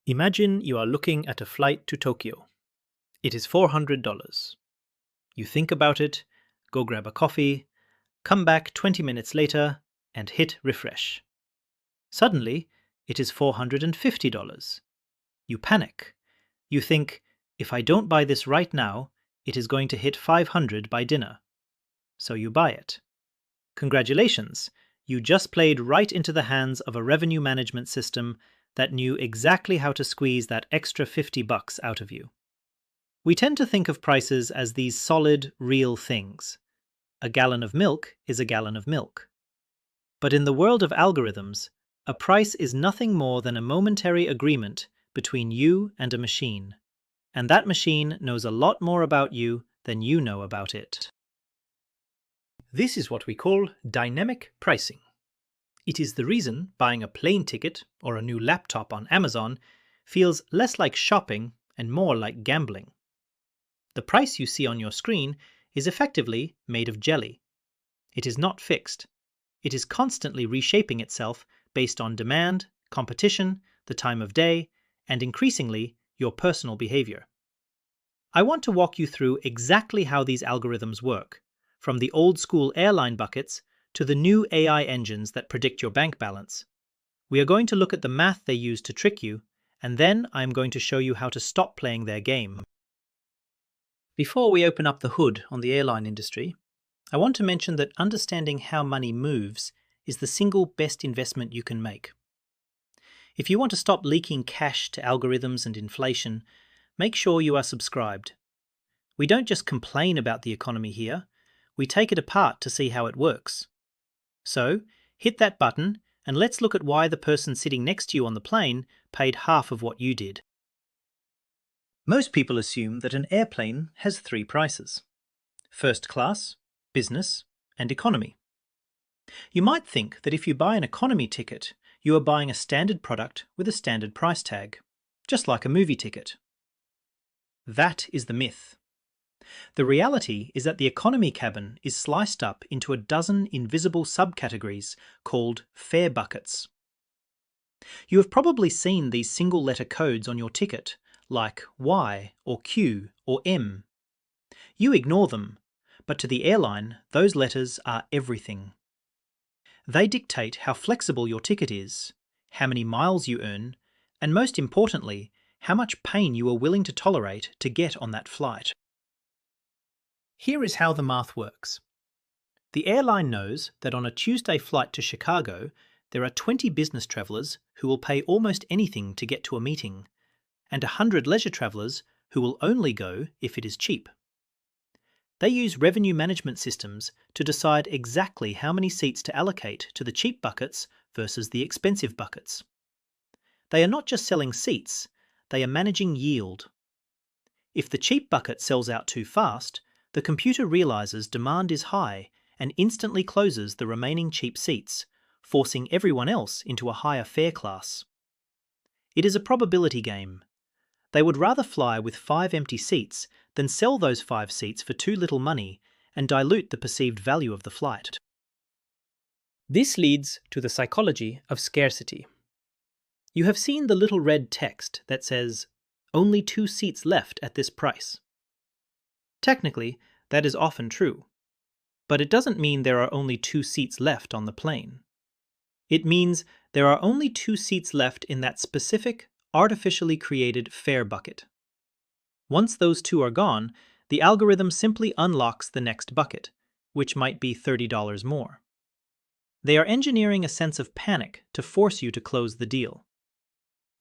Imagine you are looking at a flight to Tokyo. It is $400. You think about it, go grab a coffee, come back 20 minutes later, and hit refresh. Suddenly, it is $450. You panic. You think, if I don't buy this right now, it is going to hit $500 by dinner. So you buy it. Congratulations, you just played right into the hands of a revenue management system that knew exactly how to squeeze that extra $50 out of you. We tend to think of prices as these solid, real things. A gallon of milk is a gallon of milk. But in the world of algorithms, a price is nothing more than a momentary agreement between you and a machine. And that machine knows a lot more about you than you know about it. This is what we call dynamic pricing. It is the reason buying a plane ticket or a new laptop on Amazon feels less like shopping and more like gambling. The price you see on your screen is effectively made of jelly. It is not fixed. It is constantly reshaping itself based on demand, competition, the time of day, and increasingly, your personal behavior. I want to walk you through exactly how these algorithms work, from the old-school airline buckets to the new AI engines that predict your bank balance. We are going to look at the math they use to trick you, and then I am going to show you how to stop playing their game. Before we open up the hood on the airline industry, I want to mention that understanding how money moves is the single best investment you can make. If you want to stop leaking cash to algorithms and inflation, make sure you are subscribed. We don't just complain about the economy here, we take it apart to see how it works. So, hit that button and let's look at why the person sitting next to you on the plane paid half of what you did. Most people assume that an airplane has three prices: first class, business, and economy. You might think that if you buy an economy ticket, you are buying a standard product with a standard price tag, just like a movie ticket. That is the myth. The reality is that the economy cabin is sliced up into a dozen invisible subcategories called fare buckets. You have probably seen these single-letter codes on your ticket, like Y or Q or M. You ignore them, but to the airline, those letters are everything. They dictate how flexible your ticket is, how many miles you earn, and most importantly, how much pain you are willing to tolerate to get on that flight. Here is how the math works. The airline knows that on a Tuesday flight to Chicago, there are 20 business travelers who will pay almost anything to get to a meeting, and 100 leisure travelers who will only go if it is cheap. They use revenue management systems to decide exactly how many seats to allocate to the cheap buckets versus the expensive buckets. They are not just selling seats, they are managing yield. If the cheap bucket sells out too fast, the computer realizes demand is high and instantly closes the remaining cheap seats, forcing everyone else into a higher fare class. It is a probability game. They would rather fly with 5 empty seats than sell those 5 seats for too little money and dilute the perceived value of the flight. This leads to the psychology of scarcity. You have seen the little red text that says, "Only 2 seats left at this price." Technically, that is often true, but it doesn't mean there are only 2 seats left on the plane. It means there are only 2 seats left in that specific, artificially created fare bucket. Once those 2 are gone, the algorithm simply unlocks the next bucket, which might be $30 more. They are engineering a sense of panic to force you to close the deal.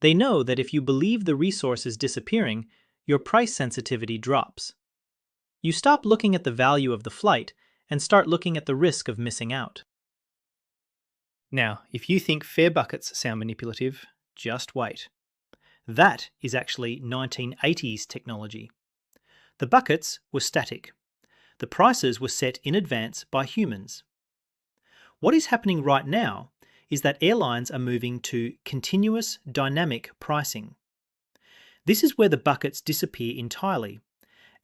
They know that if you believe the resource is disappearing, your price sensitivity drops. You stop looking at the value of the flight and start looking at the risk of missing out. Now, if you think fare buckets sound manipulative, just wait. That is actually 1980s technology. The buckets were static. The prices were set in advance by humans. What is happening right now is that airlines are moving to continuous dynamic pricing. This is where the buckets disappear entirely,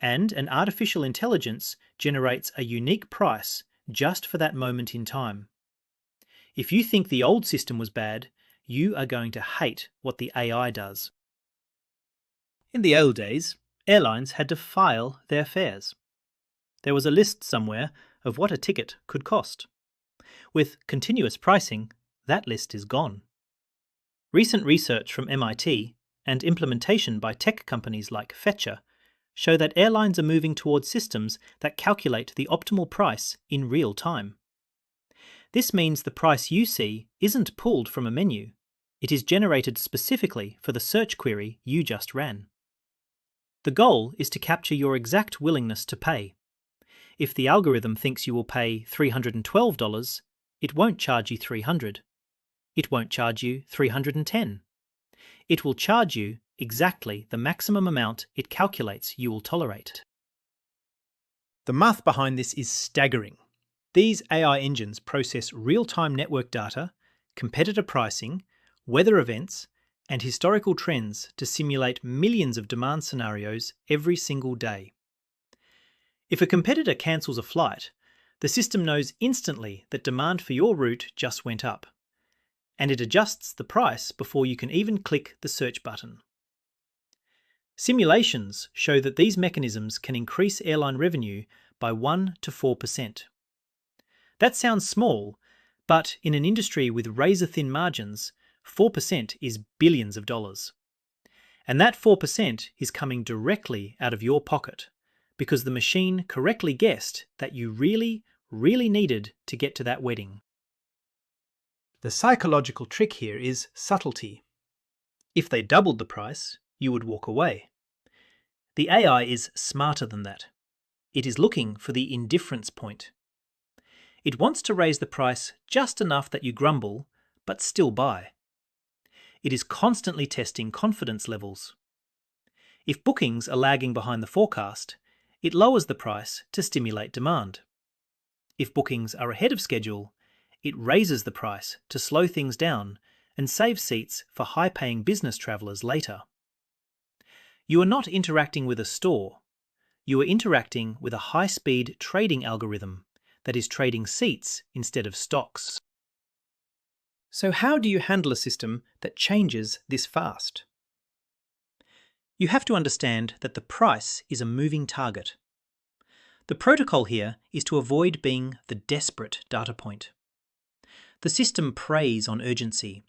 and an artificial intelligence generates a unique price just for that moment in time. If you think the old system was bad, you are going to hate what the AI does. In the old days, airlines had to file their fares. There was a list somewhere of what a ticket could cost. With continuous pricing, that list is gone. Recent research from MIT and implementation by tech companies like Fetcher show that airlines are moving towards systems that calculate the optimal price in real time. This means the price you see isn't pulled from a menu. It is generated specifically for the search query you just ran. The goal is to capture your exact willingness to pay. If the algorithm thinks you will pay $312, it won't charge you $300. It won't charge you $310. It will charge you exactly the maximum amount it calculates you will tolerate. The math behind this is staggering. These AI engines process real-time network data, competitor pricing, weather events, and historical trends to simulate millions of demand scenarios every single day. If a competitor cancels a flight, the system knows instantly that demand for your route just went up, and it adjusts the price before you can even click the search button. Simulations show that these mechanisms can increase airline revenue by 1 to 4%. That sounds small, but in an industry with razor-thin margins, 4% is billions of dollars. And that 4% is coming directly out of your pocket, because the machine correctly guessed that you really needed to get to that wedding. The psychological trick here is subtlety. If they doubled the price, you would walk away. The AI is smarter than that. It is looking for the indifference point. It wants to raise the price just enough that you grumble, but still buy. It is constantly testing confidence levels. If bookings are lagging behind the forecast, it lowers the price to stimulate demand. If bookings are ahead of schedule, it raises the price to slow things down and save seats for high-paying business travelers later. You are not interacting with a store. You are interacting with a high-speed trading algorithm that is trading seats instead of stocks. So how do you handle a system that changes this fast? You have to understand that the price is a moving target. The protocol here is to avoid being the desperate data point. The system preys on urgency.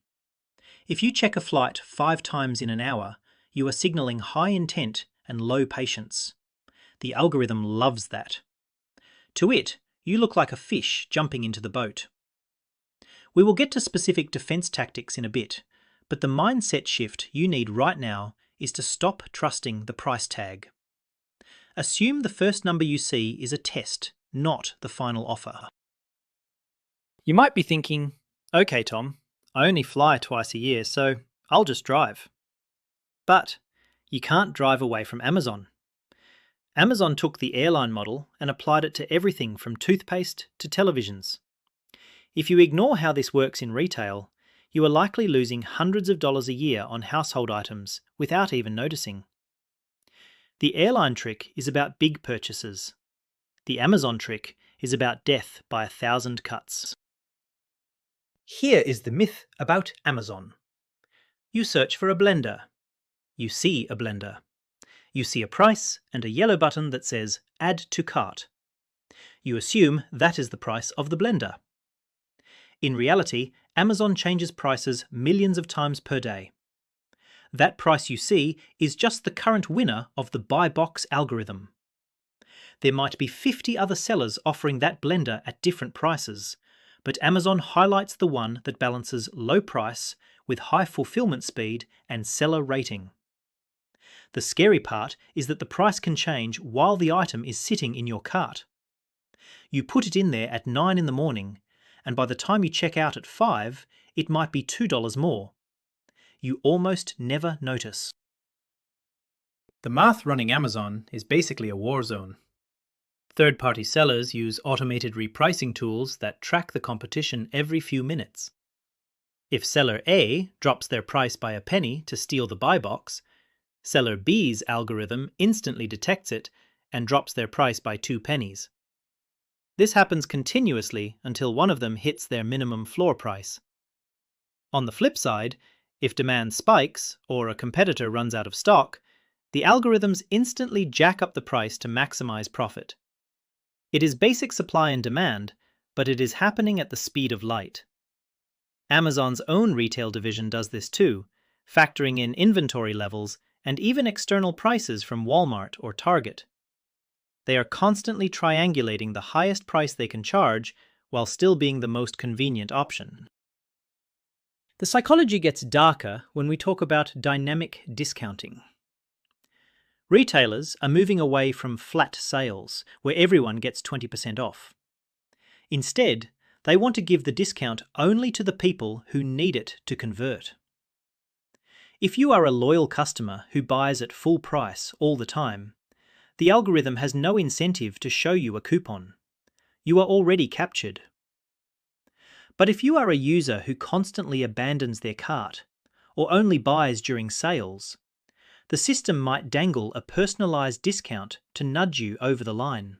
If you check a flight 5 times in an hour, you are signaling high intent and low patience. The algorithm loves that. To it, you look like a fish jumping into the boat. We will get to specific defense tactics in a bit, but the mindset shift you need right now is to stop trusting the price tag. Assume the first number you see is a test, not the final offer. You might be thinking, okay, Tom, I only fly twice a year, so I'll just drive. But you can't drive away from Amazon. Amazon took the airline model and applied it to everything from toothpaste to televisions. If you ignore how this works in retail, you are likely losing hundreds of dollars a year on household items without even noticing. The airline trick is about big purchases. The Amazon trick is about death by 1,000 cuts. Here is the myth about Amazon. You search for a blender. You see a blender. You see a price and a yellow button that says Add to Cart. You assume that is the price of the blender. In reality, Amazon changes prices millions of times per day. That price you see is just the current winner of the buy box algorithm. There might be 50 other sellers offering that blender at different prices, but Amazon highlights the one that balances low price with high fulfillment speed and seller rating. The scary part is that the price can change while the item is sitting in your cart. You put it in there at 9 in the morning, and by the time you check out at 5, it might be $2 more. You almost never notice. The math running Amazon is basically a war zone. Third-party sellers use automated repricing tools that track the competition every few minutes. If seller A drops their price by a penny to steal the buy box, seller B's algorithm instantly detects it and drops their price by 2 pennies. This happens continuously until one of them hits their minimum floor price. On the flip side, if demand spikes or a competitor runs out of stock, The algorithms instantly jack up the price to maximize profit. It is basic supply and demand, but it is happening at the speed of light. Amazon's own retail division does this too, factoring in inventory levels and even external prices from Walmart or Target. They are constantly triangulating the highest price they can charge while still being the most convenient option. The psychology gets darker when we talk about dynamic discounting. Retailers are moving away from flat sales, where everyone gets 20% off. Instead, they want to give the discount only to the people who need it to convert. If you are a loyal customer who buys at full price all the time, the algorithm has no incentive to show you a coupon. You are already captured. But if you are a user who constantly abandons their cart, or only buys during sales, the system might dangle a personalized discount to nudge you over the line.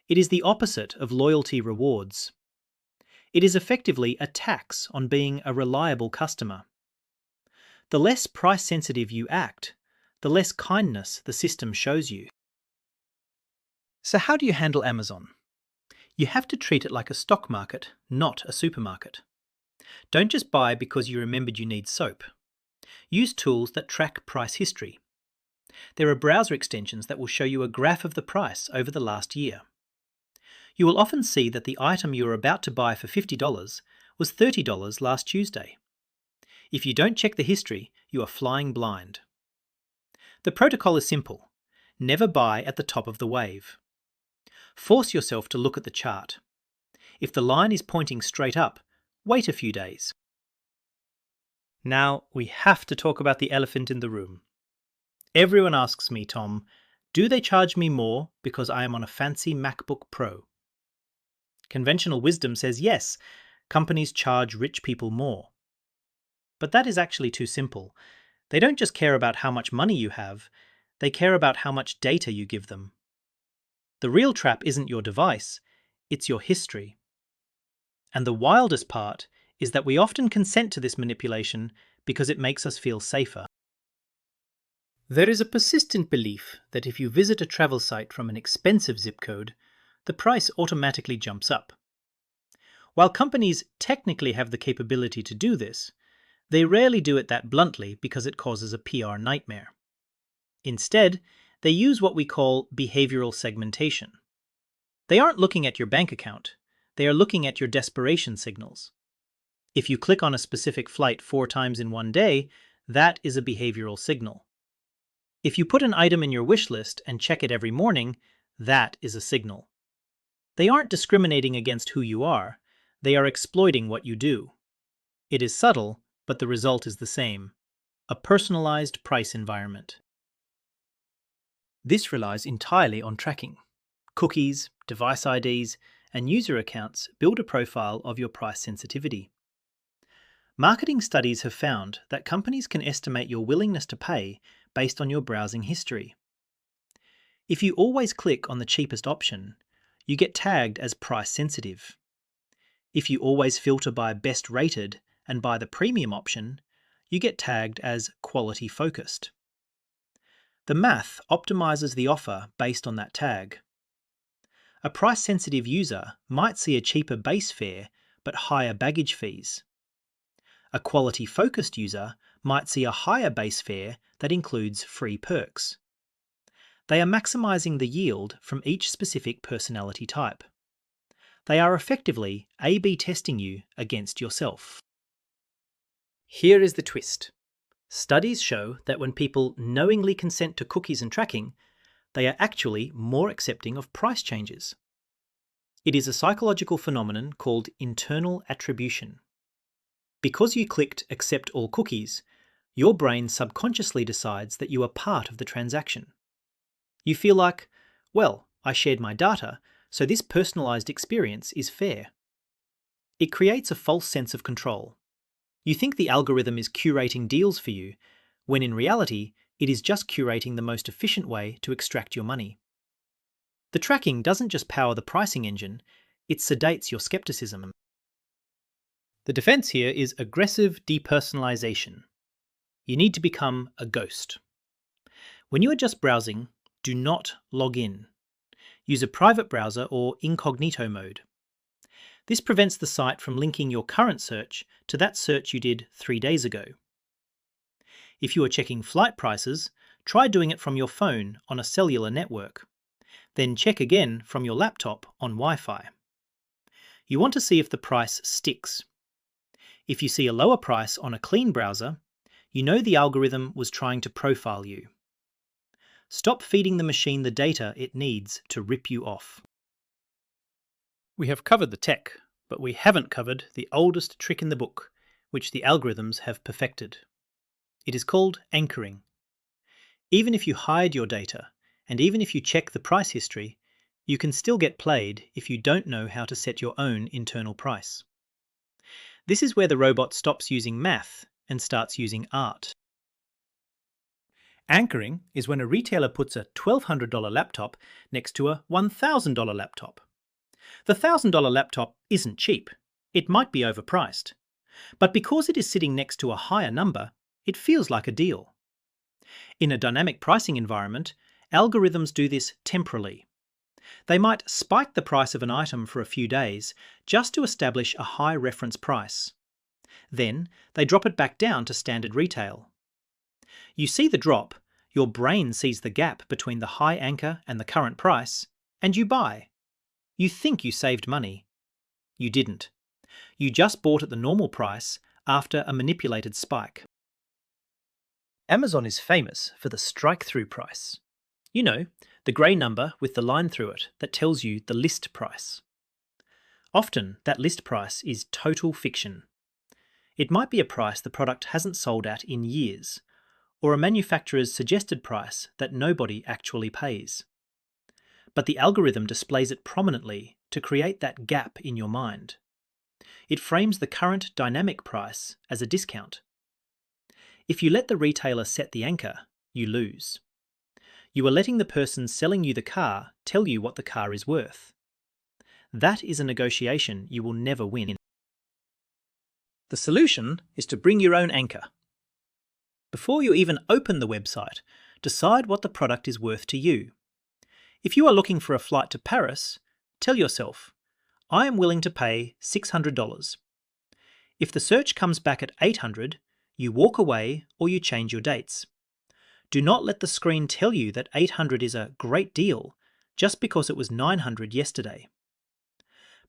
It is the opposite of loyalty rewards. It is effectively a tax on being a reliable customer. The less price-sensitive you act, the less kindness the system shows you. So how do you handle Amazon? You have to treat it like a stock market, not a supermarket. Don't just buy because you remembered you need soap. Use tools that track price history. There are browser extensions that will show you a graph of the price over the last year. You will often see that the item you are about to buy for $50 was $30 last Tuesday. If you don't check the history, you are flying blind. The protocol is simple. Never buy at the top of the wave. Force yourself to look at the chart. If the line is pointing straight up, wait a few days. Now, we have to talk about the elephant in the room. Everyone asks me, Tom, do they charge me more because I am on a fancy MacBook Pro? Conventional wisdom says yes, companies charge rich people more. But that is actually too simple. They don't just care about how much money you have, they care about how much data you give them. The real trap isn't your device, it's your history. And the wildest part is that we often consent to this manipulation because it makes us feel safer. There is a persistent belief that if you visit a travel site from an expensive zip code, the price automatically jumps up. While companies technically have the capability to do this, they rarely do it that bluntly because it causes a PR nightmare. Instead, they use what we call behavioral segmentation. They aren't looking at your bank account, they are looking at your desperation signals. If you click on a specific flight 4 times in one day, that is a behavioral signal. If you put an item in your wish list and check it every morning, that is a signal. They aren't discriminating against who you are, they are exploiting what you do. It is subtle, but the result is the same: a personalized price environment. This relies entirely on tracking. Cookies, device IDs, and user accounts build a profile of your price sensitivity. Marketing studies have found that companies can estimate your willingness to pay based on your browsing history. If you always click on the cheapest option, you get tagged as price sensitive. If you always filter by best rated and buy the premium option, you get tagged as quality focused. The math optimizes the offer based on that tag. A price-sensitive user might see a cheaper base fare but higher baggage fees. A quality-focused user might see a higher base fare that includes free perks. They are maximizing the yield from each specific personality type. They are effectively A/B testing you against yourself. Here is the twist. Studies show that when people knowingly consent to cookies and tracking, they are actually more accepting of price changes. It is a psychological phenomenon called internal attribution. Because you clicked accept all cookies, your brain subconsciously decides that you are part of the transaction. You feel like, well, I shared my data, so this personalized experience is fair. It creates a false sense of control. You think the algorithm is curating deals for you, when in reality, it is just curating the most efficient way to extract your money. The tracking doesn't just power the pricing engine, it sedates your skepticism. The defense here is aggressive depersonalization. You need to become a ghost. When you are just browsing, do not log in. Use a private browser or incognito mode. This prevents the site from linking your current search to that search you did 3 days ago. If you are checking flight prices, try doing it from your phone on a cellular network. Then check again from your laptop on Wi-Fi. You want to see if the price sticks. If you see a lower price on a clean browser, you know the algorithm was trying to profile you. Stop feeding the machine the data it needs to rip you off. We have covered the tech, but we haven't covered the oldest trick in the book, which the algorithms have perfected. It is called anchoring. Even if you hide your data, and even if you check the price history, you can still get played if you don't know how to set your own internal price. This is where the robot stops using math and starts using art. Anchoring is when a retailer puts a $1,200 laptop next to a $1,000 laptop. The $1,000 laptop isn't cheap. It might be overpriced. But because it is sitting next to a higher number, it feels like a deal. In a dynamic pricing environment, algorithms do this temporally. They might spike the price of an item for a few days just to establish a high reference price. Then they drop it back down to standard retail. You see the drop, your brain sees the gap between the high anchor and the current price, and you buy. You think you saved money. You didn't. You just bought at the normal price after a manipulated spike. Amazon is famous for the strike-through price. You know, the grey number with the line through it that tells you the list price. Often, that list price is total fiction. It might be a price the product hasn't sold at in years, or a manufacturer's suggested price that nobody actually pays. But the algorithm displays it prominently to create that gap in your mind. It frames the current dynamic price as a discount. If you let the retailer set the anchor, you lose. You are letting the person selling you the car tell you what the car is worth. That is a negotiation you will never win. The solution is to bring your own anchor. Before you even open the website, decide what the product is worth to you. If you are looking for a flight to Paris, tell yourself, I am willing to pay $600. If the search comes back at $800, you walk away or you change your dates. Do not let the screen tell you that $800 is a great deal just because it was $900 yesterday.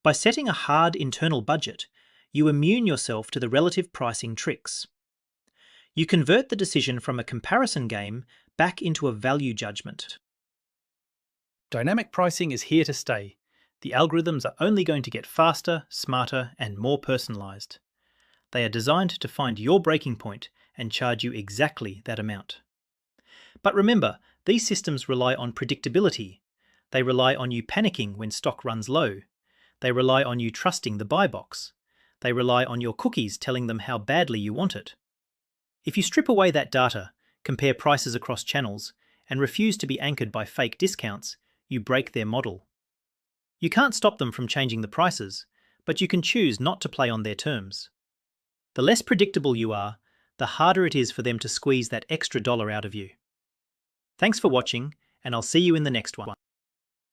By setting a hard internal budget, you immune yourself to the relative pricing tricks. You convert the decision from a comparison game back into a value judgment. Dynamic pricing is here to stay. The algorithms are only going to get faster, smarter, and more personalized. They are designed to find your breaking point and charge you exactly that amount. But remember, these systems rely on predictability. They rely on you panicking when stock runs low. They rely on you trusting the buy box. They rely on your cookies telling them how badly you want it. If you strip away that data, compare prices across channels, and refuse to be anchored by fake discounts, you break their model. You can't stop them from changing the prices, but you can choose not to play on their terms. The less predictable you are, the harder it is for them to squeeze that extra dollar out of you. Thanks for watching, and I'll see you in the next one.